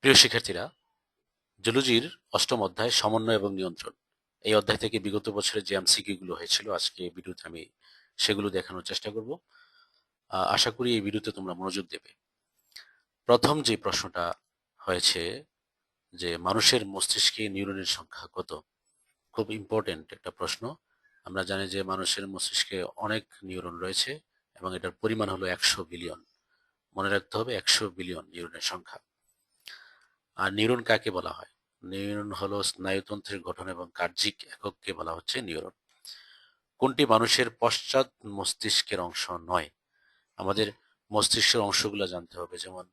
প্রিয় শিক্ষার্থীরা, জুলজির অষ্টম অধ্যায় সমন্বয় এবং নিয়ন্ত্রণ। এই অধ্যায় থেকে বিগত বছরের যে এমসিকিউ গুলো হয়েছিল আজকে এই ভিডিওতে আমি সেগুলো দেখানোর চেষ্টা করব। আশা করি এই ভিডিওতে তোমরা মনোযোগ দেবে। প্রথম যে প্রশ্নটা হয়েছে যে মানুষের মস্তিষ্কে নিউরনের সংখ্যা কত? খুব ইম্পর্টেন্ট একটা প্রশ্ন। আমরা জানি যে মানুষের মস্তিষ্কে অনেক নিউরন রয়েছে এবং এটার পরিমাণ হলো 100 বিলিয়ন। মনে রাখতে হবে 100 বিলিয়ন নিউরনের সংখ্যা। আর নিউরন কাকে বলা হয়? নিউরন হলো স্নায়ুতন্ত্রের গঠন এবং কার্যিক একককে বলা হচ্ছে নিউরন। কোনটি মানুষের পশ্চাৎ মস্তিষ্কের অংশ নয়? আমাদের মস্তিষ্কের অংশগুলো জানতে হবে, যেমন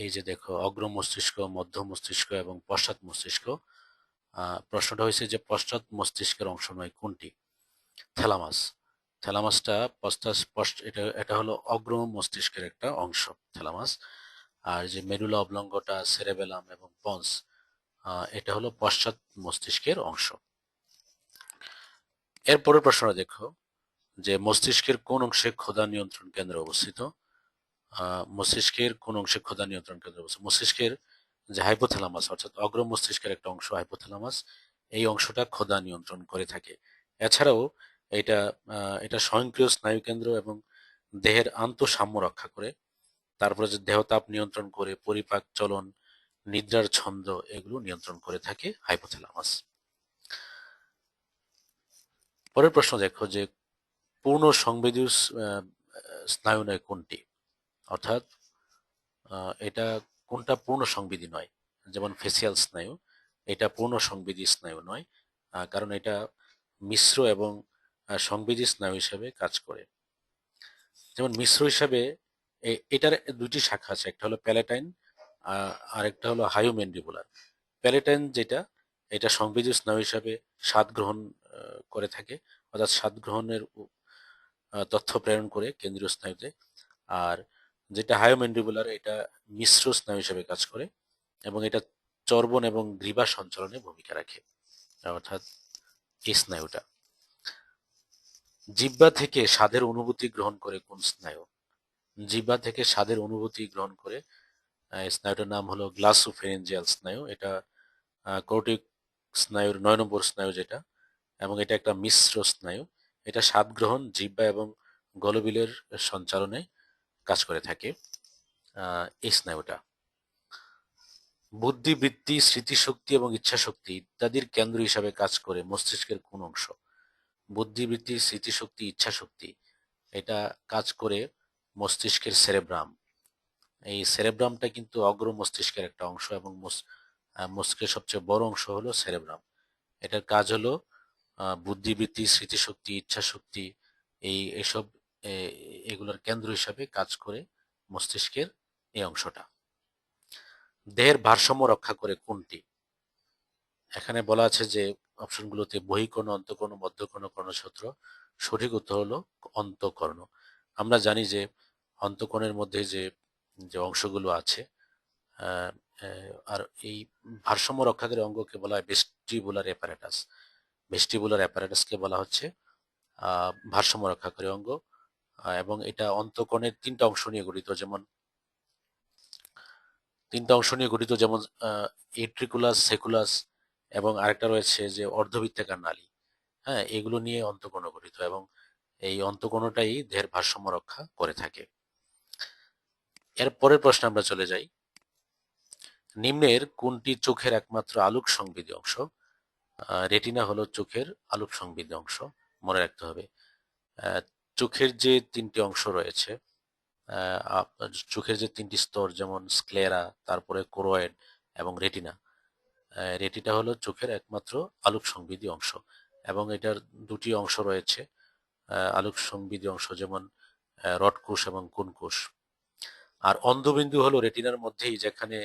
এই যে দেখো, অগ্র মস্তিষ্ক, মধ্য মস্তিষ্ক এবং পশ্চাৎ মস্তিষ্ক। প্রশ্নটা হয়েছে যে পশ্চাৎ মস্তিষ্কের অংশ নয় কোনটি? থ্যালামাস। থ্যালামাসটা এটা এটা হলো অগ্র মস্তিষ্কের একটা অংশ, থ্যালামাস। আর যে মেরুলা অবলঙ্গটা, সেরেবেলাম এবং পন্স, এটা হলো পশ্চাৎ মস্তিষ্কের অংশ। এরপরের প্রশ্নটা দেখো যে মস্তিষ্কের কোন অংশে ক্ষুধা নিয়ন্ত্রণ কেন্দ্র অবস্থিত? মস্তিষ্কের কোন অংশে ক্ষুধা নিয়ন্ত্রণ কেন্দ্র অবস্থিত? মস্তিষ্কের যে হাইপোথ্যালামাস, অর্থাৎ অগ্র মস্তিষ্কের একটা অংশ হাইপোথ্যালামাস, এই অংশটা ক্ষুধা নিয়ন্ত্রণ করে থাকে। এছাড়াও এটা এটা স্বয়ংক্রিয় স্নায়ুকেন্দ্র এবং দেহের আন্তঃসাম্য রক্ষা করে। তারপরে যে দেহতাপ নিয়ন্ত্রণ করে, পরিপাক, চলন, নিদ্রার ছন্দ, এগুলো নিয়ন্ত্রণ করে থাকে হাইপোথ্যালামাস। পরের প্রশ্ন দেখো যে পূর্ণ সংবেদীয় স্নায়ু নয় কোনটি? অর্থাৎ এটা কোনটা পূর্ণ সংবেদী নয়? যেমন ফেসিয়াল স্নায়ু, এটা পূর্ণ সংবেদী স্নায়ু নয়, কারণ এটা মিশ্র এবং সংবেদী স্নায়ু হিসেবে কাজ করে। যেমন মিশ্র হিসাবে এটার দুইটি শাখা আছে, একটা হলো প্যালেটাইন আর একটা হলো হাইওমেন্ডিবুলার। প্যালেটাইন যেটা, এটা সংবেদী স্নায়ু হিসাবে স্বাদ গ্রহণ করে থাকে, অর্থাৎ স্বাদ গ্রহণের তথ্য প্রেরণ করে কেন্দ্রীয় স্নায়ুতে। আর যেটা হায়োমেন্ডিবুলার, এটা মিশ্র স্নায়ু হিসেবে কাজ করে এবং এটা চর্বণ এবং গ্রীবা সঞ্চালনে ভূমিকা রাখে, অর্থাৎ এই স্নায়ুটা। জিহ্বা থেকে স্বাদের অনুভূতি গ্রহণ করে কোন স্নায়ু? জিহ্বা থেকে স্বাদের অনুভূতি গ্রহণ করে স্নায়ুটার নাম হলো গ্লাসোফেরেঞ্জিয়াল স্নায়ু। এটা কর্টিক স্নায়ুর 9 নম্বর স্নায়ু যেটা, এবং এটা একটা মিশ্র স্নায়ু। এটা স্বাদ গ্রহণ, জিহ্বা এবং গলবিলের সঞ্চালনে কাজ করে থাকে এই স্নায়ুটা। বুদ্ধিবৃত্তি, স্মৃতিশক্তি এবং ইচ্ছাশক্তি ইত্যাদির কেন্দ্র হিসাবে কাজ করে মস্তিষ্কের কোন অংশ? বুদ্ধিবৃত্তি, স্মৃতিশক্তি, ইচ্ছাশক্তি, এটা কাজ করে মস্তিষ্কের সেরেব্রাম। এই সেরেব্রামটা কিন্তু অগ্র মস্তিষ্কের একটা অংশ এবং মস্তিষ্কের সবচেয়ে বড় অংশ হলো সেরেব্রাম। এটার কাজ হলো বুদ্ধিবৃত্তি, স্মৃতিশক্তি, ইচ্ছাশক্তি, এসব এগুলোর কেন্দ্র হিসাবে কাজ করে মস্তিষ্কের এই অংশটা। দেহের ভারসাম্য রক্ষা করে কোনটি? এখানে বলা আছে যে অপশনগুলোতে বহিঃকর্ণ, অন্তঃকর্ণ, মধ্যকর্ণ, কর্ণসূত্র। সঠিক উত্তর হলো অন্তঃকর্ণ। আমরা জানি যে অন্তঃকর্ণের মধ্যে যে যে অংশগুলো আছে, আহ, আর এই ভারসাম্য রক্ষাকারী অঙ্গকে বলা হয় ভেস্টিবুলার অ্যাপারেটাস। ভেস্টিবুলার অ্যাপারেটাসকে বলা হচ্ছে ভারসাম্য রক্ষাকারী অঙ্গ। এবং এটা অন্তঃকর্ণের তিনটা অংশ নিয়ে গঠিত, যেমন এট্রিকুলাস, সেকুলাস এবং আরেকটা রয়েছে যে অর্ধবৃত্তাকার নালী। হ্যাঁ, এগুলো নিয়ে অন্তঃকর্ণ গঠিত এবং এই অন্তঃকর্ণটাই দেহের ভারসাম্য রক্ষা করে থাকে। এর পরের প্রশ্নে আমরা চলে যাই। নিম্নের কোনটি চোখের একমাত্র আলোক সংবেদী অংশ? রেটিনা হলো চোখের আলোক সংবেদী অংশ, মনে রাখতে হবে। চোখের যে তিনটি অংশ রয়েছে, চোখের যে তিনটি স্তর, যেমন স্ক্লেরা, তারপরে কোরয়েড এবং রেটিনা। রেটিনা হলো চোখের একমাত্র আলোক সংবেদী অংশ এবং এটার দুটি অংশ রয়েছে আলোক সংবেদী অংশ, যেমন রড কোষ এবং কোন কোষ। আর অন্ধবিন্দু হলো রেটিনার মধ্যেই, যেখানে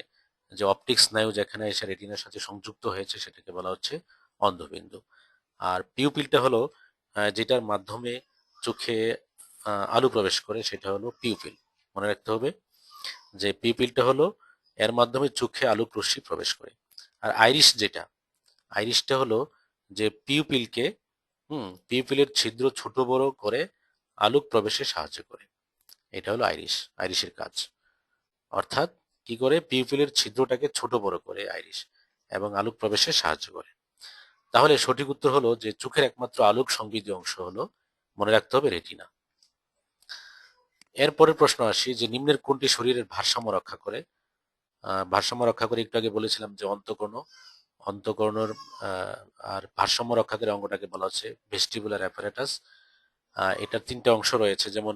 যে অপটিক স্নায়ু যেখানে এসে রেটিনার সাথে সংযুক্ত হয়েছে সেটাকে বলা হচ্ছে অন্ধবিন্দু। আর পিউপিলটা হলো যেটার মাধ্যমে চোখে আলো প্রবেশ করে, সেটা হলো পিউপিল। মনে রাখতে হবে যে পিউপিলটা হলো এর মাধ্যমে চোখে আলোক রশ্মি প্রবেশ করে। আর আইরিশটা হলো যে পিউপিলের ছিদ্র ছোট বড় করে আলোক প্রবেশে সাহায্য করে। এটা হলো আইরিশের কাজ। অর্থাৎ কি করে? পিউপিলের ছিদ্রটাকে ছোট বড় করে আইরিশ এবং আলোক প্রবেশে সাহায্য করে। তাহলে সঠিক উত্তর হলো যে চোখের একমাত্র আলোক সংবেদী অংশ হলো, মনে রাখতে হবে, রেটিনা। এরপরের প্রশ্ন আসি যে নিম্নের কোনটি শরীরের ভারসাম্য রক্ষা করে? ভারসাম্য রক্ষা করে একটু আগে বলেছিলাম যে অন্তঃকর্ণ। অন্তঃকর্ণর আর ভারসাম্য রক্ষাকারী অঙ্গটাকে বলা হচ্ছে ভেস্টিবুলার অ্যাপারেটাস। এটার তিনটা অংশ রয়েছে, যেমন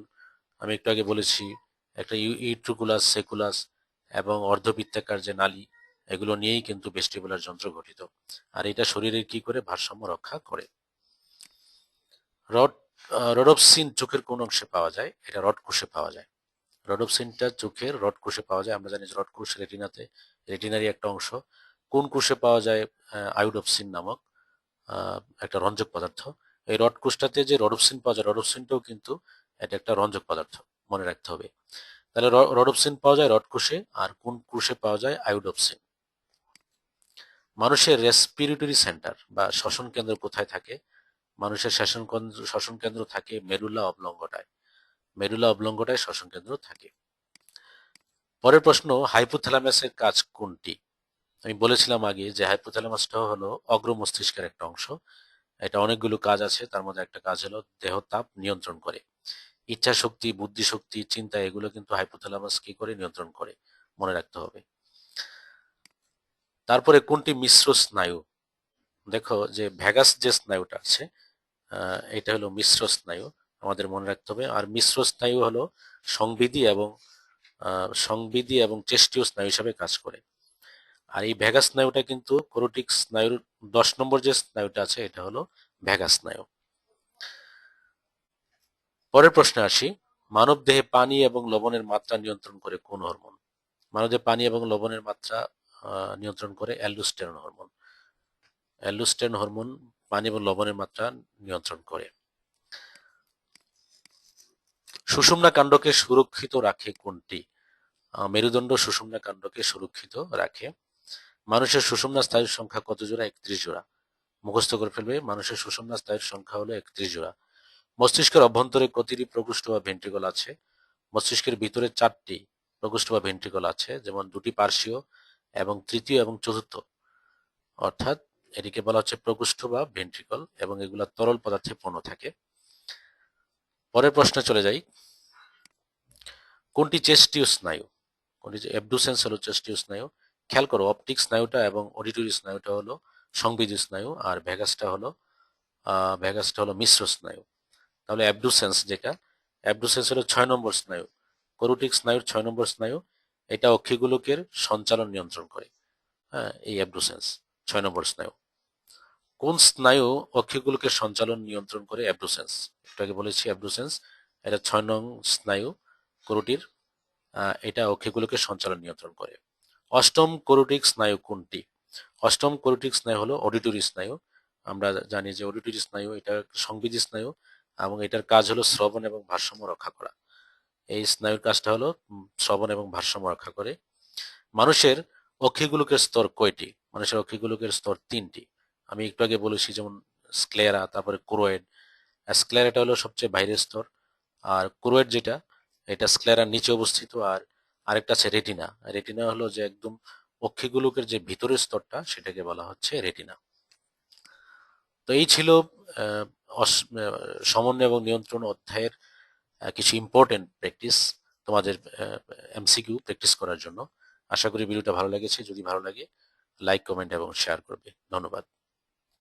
আমি একটু আগে বলেছি, একটা ইউট্রিকুলাস, সেকুলাস এবং অর্ধবৃত্তাকার যে নালী, এগুলো নিয়েই কিন্তু ভেস্টিবুলার যন্ত্র গঠিত। আর এটা শরীরের কি করে? ভারসাম্য রক্ষা করে। রড রডপসিন চোখের কোন অংশে পাওয়া যায়? এটা রড কোষে পাওয়া যায়। রডপসিনটা চোখের রড কোষে পাওয়া যায়। আমরা জানি যে রড কোষ রেটিনাতে, রেটিনারই একটা অংশ। কোন কোষে পাওয়া যায়? আয়োডপসিন নামক একটা রঞ্জক পদার্থ। এই রড কোষটাতে যে রডপসিন পাওয়া যায়, রডপসিনটাও কিন্তু এটা একটা রঞ্জক পদার্থ, মনে রাখতে হবে। তাহলে রডপসিন পাওয়া যায় রড কোষে, আর কোন কোষে পাওয়া যায়? আয়োডপসিন। মানুষের রেসপিরেটরি সেন্টার বা শ্বসন কেন্দ্র কোথায় থাকে? মানুষের শ্বসন কেন্দ্র থাকে মেরুলা অবলঙ্গটায়। মেরুলা অবলঙ্গটায় শ্বসন কেন্দ্র থাকে। পরের প্রশ্ন, হাইপোথ্যালামাসের কাজ কোনটি? আমি বলেছিলাম আগে যে হাইপোথ্যালামাসটা হলো অগ্র মস্তিষ্কের একটা অংশ। এটা অনেকগুলো কাজ আছে, তার মধ্যে একটা কাজ হলো দেহ তাপ নিয়ন্ত্রণ করে। ইচ্ছা শক্তি, বুদ্ধি শক্তি, চিন্তা, এগুলো কিন্তু হাইপোথ্যালামাস কি করে? নিয়ন্ত্রণ করে, মনে রাখতে হবে। তারপরে কোনটি মিশ্র স্নায়ু? দেখো যে ভ্যাগাস যে স্নায়ুটা আছে, এটা হলো মিশ্র স্নায়ু, আমাদের মনে রাখতে হবে। আর মিশ্র স্নায়ু হলো সংবেদী এবং চেষ্টীয় স্নায়ু হিসাবে কাজ করে। আর এই ভ্যাগাস স্নায়ুটা কিন্তু কোরোটিক স্নায়ুর 10 নম্বর যে স্নায়ুটা আছে, এটা হলো ভ্যাগাস স্নায়ু। পরের প্রশ্নে আসি, মানব দেহে পানি এবং লবণের মাত্রা নিয়ন্ত্রণ করে কোন হরমোন? মানবদেহে পানি এবং লবণের মাত্রা নিয়ন্ত্রণ করে অ্যালডোস্টেরন হরমোন। অ্যালডোস্টেরন হরমোন পানি এবং লবণের মাত্রা নিয়ন্ত্রণ করে। সুষুম্না কাণ্ডকে সুরক্ষিত রাখে কোনটি? মেরুদণ্ড সুষুম্না কাণ্ডকে সুরক্ষিত রাখে। মানুষের সুষুম্না স্নায়ুর সংখ্যা কত জোড়া? 31 জোড়া। মুখস্থ করে ফেলবে, মানুষের সুষুম্না স্নায়ুর সংখ্যা হলো 31 জোড়া। মস্তিষ্কের অভ্যন্তরে কতটি প্রকোষ্ঠ বা ভেন্ট্রিকল আছে? মস্তিষ্কের ভিতরে 4টি প্রকোষ্ঠ বা ভেন্ট্রিকল আছে, যেমন 2টি পার্শ্বীয় এবং তৃতীয় এবং চতুর্থ, অর্থাৎ এটিকে বলা হচ্ছে প্রকোষ্ঠ বা ভেন্ট্রিকল, এবং এগুলা তরল পদার্থে পূর্ণ থাকে। পরের প্রশ্নে চলে যাই, কোনটি চেস্টীয় স্নায়ু? কোনটি? অ্যাবডুসেন্স হলো চেস্টীয় স্নায়ু। খেয়াল করো, অপটিক স্নায়ুটা এবং অডিটরি স্নায়ুটা হলো সংবেদী স্নায়ু, আর ভ্যাগাসটা হলো মিশ্র স্নায়ু। তাহলে অ্যাবডুসেন্স হলো 6 নম্বর স্নায়ু, কোরোটিক স্নায়ুর 6 নম্বর স্নায়ু। এটা অক্ষিগোলকের সঞ্চালন নিয়ন্ত্রণ করে। হ্যাঁ, এই অ্যাবডুসেন্স 6 নম্বর স্নায়ু। কোন স্নায়ু অক্ষিগোলকের সঞ্চালন নিয়ন্ত্রণ করে? অ্যাবডুসেন্স। একটু আগে বলেছি অ্যাবডুসেন্স, এটা 6 নং স্নায়ু কোরোটির। এটা অক্ষিগোলকের সঞ্চালন নিয়ন্ত্রণ করে। অষ্টম কোরোটিক স্নায়ু কোনটি? অষ্টম কোরোটিক স্নায়ু হলো অডিটরি স্নায়ু। আমরা জানি যে অডিটরি স্নায়ু এটা সংবেদী স্নায়ু, এবং এটার কাজ হলো শ্রবণ এবং ভারসাম্য রক্ষা করা। এই স্নায়ুর কাজটা হলো শ্রবণ এবং ভারসাম্য রক্ষা করে। মানুষের অক্ষিগোলকের স্তর কয়টি? মানুষের অক্ষিগোলকের স্তর 3টি। আমি একটু আগে বলেছি, যেমন স্ক্লেরা, তারপরে কোরোয়েড। স্ক্লেরাটা হলো সবচেয়ে বাইরের স্তর, আর কোরোয়েড যেটা, এটা স্ক্লেরার নিচে অবস্থিত। আর আরেকটা আছে রেটিনা। রেটিনা হলো যে একদম অক্ষিগোলকের যে ভিতরের স্তরটা, সেটাকে বলা হচ্ছে রেটিনা। তো এই ছিল আহ, সমন্বয় এবং নিয়ন্ত্রণ অধ্যায়ের কিছু ইম্পর্টেন্ট প্র্যাকটিস তোমাদের এমসিকিউ প্র্যাকটিস করার জন্য। আশা করি ভিডিওটা ভালো লেগেছে। যদি ভালো লাগে, লাইক, কমেন্ট এবং শেয়ার করবে। ধন্যবাদ।